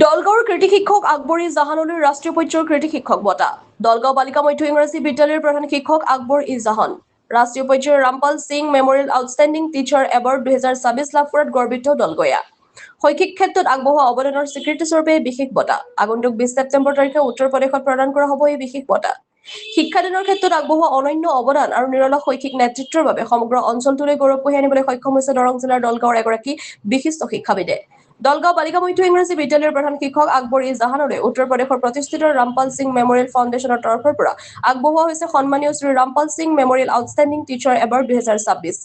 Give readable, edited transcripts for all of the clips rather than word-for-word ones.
দলগাঁৱৰ কৃতি শিক্ষক আকবৰ ই জাহানলৈ ৰাষ্ট্ৰীয় পৰ্যায়ৰ কৃতি শিক্ষক বঁটা। দলগাঁও বালিকা মধ্য ইংৰাজী বিদ্যালয়ৰ প্ৰধান শিক্ষক আকবৰ ই জাহান ৰাষ্ট্ৰীয় পৰ্যায়ৰ Rampal Singh memorial outstanding teacher award 2026 লাভ কৰাত গৰ্বিত দলগৈয়া। শৈক্ষিক ক্ষেত্ৰত আগবঢ়োৱা অৱদানৰ স্বীকৃতিস্বৰূপে এই বিশেষ বঁটা। আগন্তুক 20 ছেপ্টেম্বৰ তাৰিখে উত্তৰ প্ৰদেশত প্ৰদান কৰা হ'ব এই বিশেষ বঁটা। শিক্ষাদানৰ ক্ষেত্ৰত আগবঢ়োৱা অনন্য অৱদান আৰু নিৰলস শৈক্ষিক নেতৃত্বৰ বাবে সমগ্ৰ অঞ্চলটোলৈ গৌৰৱ কঢ়িয়াই আনিবলৈ সক্ষম হৈছে দৰং জিলাৰ দলগাঁৱৰ এগৰাকী বিশিষ্ট শিক্ষাবিদে। দলগাঁও বালিকা মধ্য ইংৰাজী বিদ্যালয়ৰ প্ৰধান শিক্ষক আকবৰ ই জাহানলৈ উত্তৰ প্ৰদেশৰ প্ৰতিষ্ঠিত ৰামপাল সিং মেমৰিয়েল ফাউণ্ডেশ্যনৰ তৰফৰ পৰা আগবঢ়োৱা হৈছে সন্মানীয় Shri Rampal Singh memorial outstanding teacher award 2026।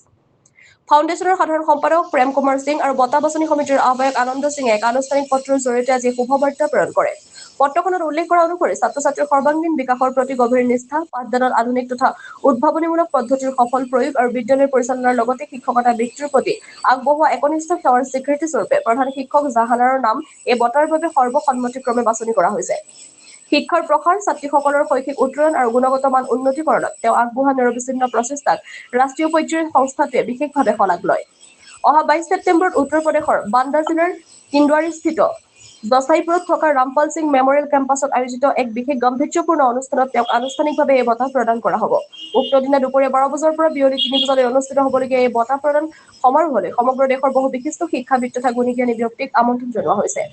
ফাউণ্ডেশ্যনৰ সাধাৰণ সম্পাদক প্ৰেম কুমাৰ সিং আৰু বঁটা বাছনি সমিতিৰ আহ্বায়ক আনন্দ সিঙে এক আনুষ্ঠানিক পত্ৰৰ জৰিয়তে আজি শুভবাৰ্তা প্ৰেৰণ কৰে। পত্ৰখনত উল্লেখ কৰা অনুসৰি ছাত্ৰ ছাত্ৰীৰ সৰ্বাংগীন বিকাশৰ প্ৰতি গভীৰ নিষ্ঠা, পাঠদানত আধুনিক তথা উদ্ভাৱনীমূলক পদ্ধতিৰ সফল প্ৰয়োগ আৰু বিদ্যালয় পৰিচালনাৰ লগতে শিক্ষকতা বৃত্তিৰ প্ৰতি আগবঢ়োৱা একনিষ্ঠ সেৱাৰ স্বীকৃতিস্বৰূপে প্ৰধান শিক্ষক জাহানাৰৰ নাম এই বঁটাৰ বাবে সৰ্বসন্মতিক্ৰমে বাছনি কৰা হৈছে। শিক্ষাৰ প্ৰসাৰ, ছাত্ৰীসকলৰ শৈক্ষিক উন্নয়ন আৰু গুণগত মান উন্নতিকৰণত তেওঁ আগবঢ়োৱা নিৰবিচ্ছিন্ন প্ৰচেষ্টাক ৰাষ্ট্ৰীয় পৰ্যায়ৰ সংস্থাটোৱে বিশেষভাৱে শলাগ লয়। অহা 22 ছেপ্টেম্বৰত উত্তৰ প্ৰদেশৰ বান্দা জিলাৰ কিন্দৱাৰীস্থিত দছাইপুৰত থকা ৰামপাল সিং মেমৰিয়েল কেম্পাছত আয়োজিত এক বিশেষ গাম্ভীৰ্যপূৰ্ণ অনুষ্ঠানত তেওঁক আনুষ্ঠানিকভাৱে এই বঁটা প্ৰদান কৰা হ'ব। উক্ত দিনা দুপৰীয়া 12 বজাৰ পৰা বিয়লি 3 বজালৈ অনুষ্ঠিত হ'বলগীয়া এই বঁটা প্ৰদান সমাৰোহলৈ সমগ্ৰ দেশৰ বহু বিশিষ্ট শিক্ষাবিদ তথা গুণী-জ্ঞানী ব্যক্তিক আমন্ত্ৰণ জনোৱা হৈছে।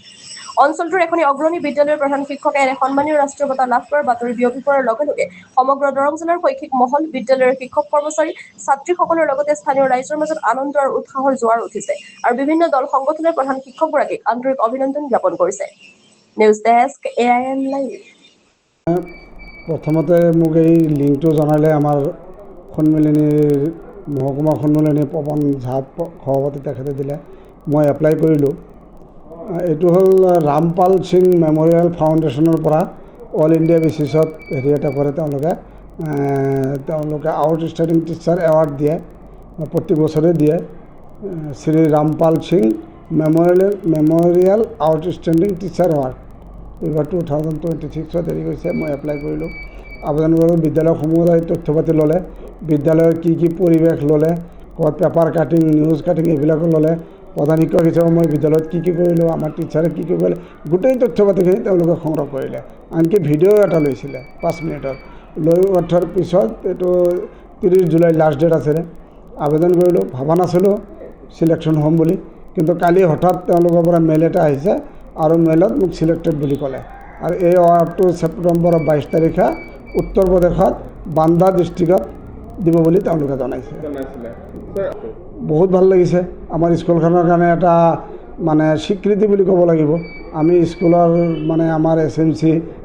অঞ্চলটোৰ এখনি অগ্ৰণী বিদ্যালয়ৰ প্ৰধান শিক্ষকে এনে সন্মানীয় ৰাষ্ট্ৰীয় বঁটা লাভ কৰাৰ বাতৰি বিয়পি পৰাৰ লগে লগে সমগ্ৰ দৰং জিলাৰ শৈক্ষিক মহল, বিদ্যালয়ৰ শিক্ষক কৰ্মচাৰী, ছাত্ৰীসকলৰ লগতে স্থানীয় ৰাইজৰ মাজত আনন্দ আৰু উৎসাহৰ জোৱাৰ উঠিছে আৰু বিভিন্ন দল সংগঠনে প্ৰধান শিক্ষকগৰাকীক আন্তৰিক অভিনন্দন জ্ঞাপন কৰিছে। News desk AIN live. প্ৰথমতে মোক এই লিংকটো জনালে আমাৰ সন্মিলনীৰ মহকুমা সন্মিলনী পৱন ঝা সভাপতি তেখেতে দিলে, মই এপ্লাই কৰিলোঁ। এইটো হ'ল ৰামপাল সিং মেমৰিয়েল ফাউণ্ডেশ্যনৰ পৰা অল ইণ্ডিয়া বেচিছত হেৰি এটা কৰে, তেওঁলোকে আউটষ্টেণ্ডিং টিচাৰ এৱাৰ্ড দিয়ে, প্ৰতি বছৰে দিয়ে। Shri Rampal Singh memorial outstanding teacher award এইবাৰ 2026ত হেৰি হৈছে। মই এপ্লাই কৰিলোঁ, আবেদন কৰিলোঁ। বিদ্যালয়সমূহত তথ্য পাতি ল'লে, বিদ্যালয়ৰ কি কি পৰিৱেশ ল'লে, ক'ৰবাত পেপাৰ কাটিং, নিউজ কাটিং এইবিলাকো ল'লে। প্ৰধান শিক্ষক হিচাপে মই বিদ্যালয়ত কি কৰিলোঁ, আমাৰ টিচাৰে কি কৰিলে, গোটেই তথ্য পাতিখিনি তেওঁলোকে সংগ্ৰহ কৰিলে। আনকি ভিডিঅ' এটা লৈছিলে 5 মিনিটৰ। লৈ উঠাৰ পিছত এইটো 30 জুলাই লাষ্ট ডেট আছিলে। আবেদন কৰিলোঁ, ভবা নাছিলোঁ চিলেকশ্যন হ'ম বুলি, কিন্তু কালি হঠাৎ তেওঁলোকৰ পৰা মেইল এটা আহিছে আৰু মেইলত মোক চিলেক্টেড বুলি ক'লে। আৰু এই এৱাৰ্ডটো ছেপ্টেম্বৰৰ 22 তাৰিখে উত্তৰ প্ৰদেশত বান্দা ডিষ্ট্ৰিক্টত দিব বুলি তেওঁলোকে জনাইছে। বহুত ভাল লাগিছে। আমাৰ স্কুলখনৰ কাৰণে এটা মানে স্বীকৃতি বুলি ক'ব লাগিব। আমি স্কুলৰ মানে আমাৰ SMC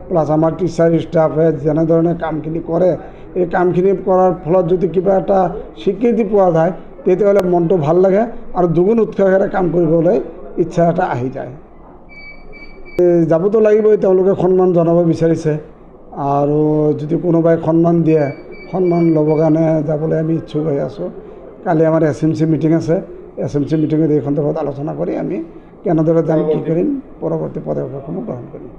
প্লাছ আমাৰ টিচাৰ ষ্টাফে যেনেধৰণে কামখিনি কৰে, এই কামখিনি কৰাৰ ফলত যদি কিবা এটা স্বীকৃতি পোৱা যায় তেতিয়াহ'লে মনটো ভাল লাগে আৰু দুগুণ উৎসাহেৰে কাম কৰিবলৈ ইচ্ছা এটা আহি যায়। যাবতো লাগিবই, তেওঁলোকে সন্মান জনাব বিচাৰিছে আৰু যদি কোনোবাই সন্মান দিয়ে, সন্মান ল'বৰ কাৰণে যাবলৈ আমি ইচ্ছুক হৈ আছোঁ। কালি আমাৰ SMC মিটিং আছে, SMC মিটিঙত এই সন্দৰ্ভত আলোচনা কৰি আমি কেনেদৰে যাম, কি কৰিম, পৰৱৰ্তী পদক্ষেপসমূহ গ্ৰহণ কৰিম।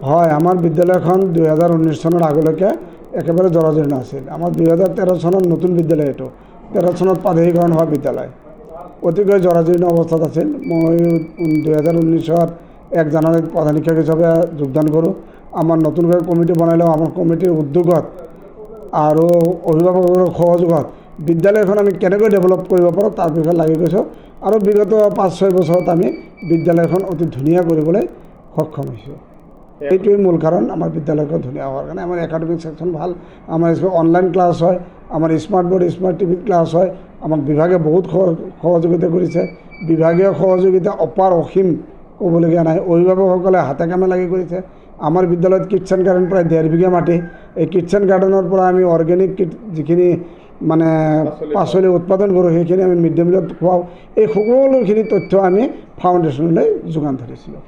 হয়, আমাৰ বিদ্যালয়খন 2019 চনৰ আগলৈকে একেবাৰে জৰাজীৰ্ণ আছিল। আমাৰ 2013 চনত নতুন বিদ্যালয়, এইটো 13 চনত প্ৰাদেশিকৰণ হোৱা বিদ্যালয়, অতিকৈ জৰাজীৰ্ণ অৱস্থাত আছিল। মই 2019ত 1 জানুৱাৰীত প্ৰধান শিক্ষক হিচাপে যোগদান কৰোঁ। আমাৰ নতুনকৈ কমিটি বনালেও আমাৰ কমিটিৰ উদ্যোগত আৰু অভিভাৱকৰ সহযোগত বিদ্যালয়খন আমি কেনেকৈ ডেভেলপ কৰিব পাৰোঁ তাৰ বিষয়ে লাগি গৈছোঁ আৰু বিগত 5-6 বছৰত আমি বিদ্যালয়খন অতি ধুনীয়া কৰিবলৈ সক্ষম হৈছোঁ। এইটোৱেই মূল কাৰণ আমাৰ বিদ্যালয়খন ধুনীয়া হোৱাৰ কাৰণে। আমাৰ একাডেমিক ছেকশ্যন ভাল, আমাৰ স্কুলত অনলাইন ক্লাছ হয়, আমাৰ smart board, smart TV class হয়। আমাক বিভাগে বহুত সহযোগিতা কৰিছে। বিভাগীয় সহযোগিতা অপাৰ অসীম, ক'বলগীয়া নাই। অভিভাৱকসকলে হাতে কামে লাগি কৰিছে। আমাৰ বিদ্যালয়ত কিটচেন গাৰ্ডেন প্ৰায় 1.5 বিঘা মাটি। এই কিটচেন গাৰ্ডেনৰ পৰা আমি অৰ্গেনিক যিখিনি মানে পাচলি উৎপাদন কৰোঁ সেইখিনি আমি মিড ডে মিলত খুৱাওঁ। এই সকলোখিনি তথ্য আমি ফাউণ্ডেশ্যনলৈ যোগান ধৰিছিলোঁ।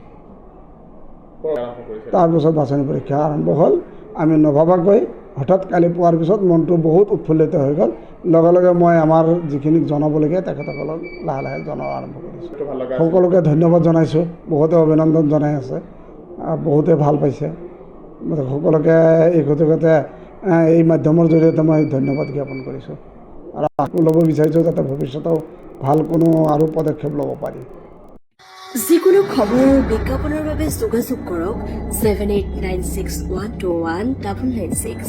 তাৰপিছত বাছনি পৰীক্ষা আৰম্ভ হ'ল। আমি নভবাকৈ হঠাৎ কালি পোৱাৰ পিছত মনটো বহুত উৎফুল্লিত হৈ গ'ল। লগে লগে মই আমাৰ যিখিনি জনাবলগীয়া তেখেতসকলক লাহে লাহে জনাব আৰম্ভ কৰিছোঁ। সকলোকে ধন্যবাদ জনাইছোঁ, বহুতে অভিনন্দন জনাই আছে, বহুতে ভাল পাইছে। সকলোকে এই গতিকতে এই মাধ্যমৰ জৰিয়তে মই ধন্যবাদ জ্ঞাপন কৰিছোঁ আৰু আকৌ ল'ব বিচাৰিছোঁ যাতে ভৱিষ্যতেও ভাল কোনো আৰু পদক্ষেপ ল'ব পাৰি। যিকোনো খবৰ আৰু বিজ্ঞাপনৰ বাবে যোগাযোগ কৰক 7896121996